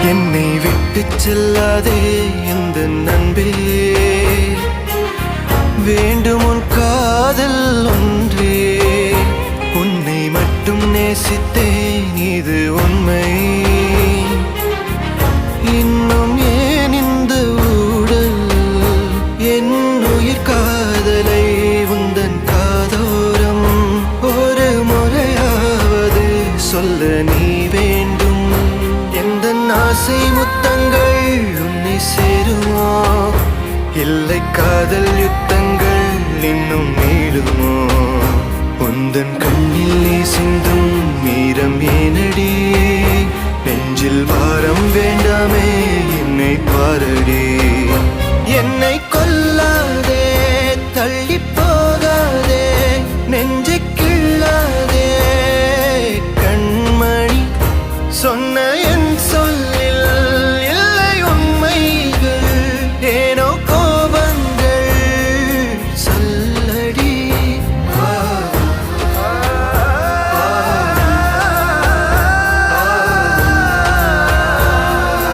என்னை விட்டு செல்லாதே இந்த நண்பே, வேண்டும் உன் காதல் ஒன்றே. உன்னை மட்டும் நேசித்தேன் இது உண்மை. இன்னும் ஏன் இந்த ஊடல் என் உயிர் காதலை உந்தன் காதோரம் ஒரு முறையாவது சொல்ல நீ வேண்டும். எந்த ஆசை முத்தங்கள் உன்னை சேருமோ, இல்லை காதல் யுத்தங்கள் இன்னும் நீளுமோ. உந்தன் கண்ணில் நீ சிந்தும் மீரம் ஏனடி, நெஞ்சில் பாரம் வேண்டாமே என்னை பாரடி. என்னை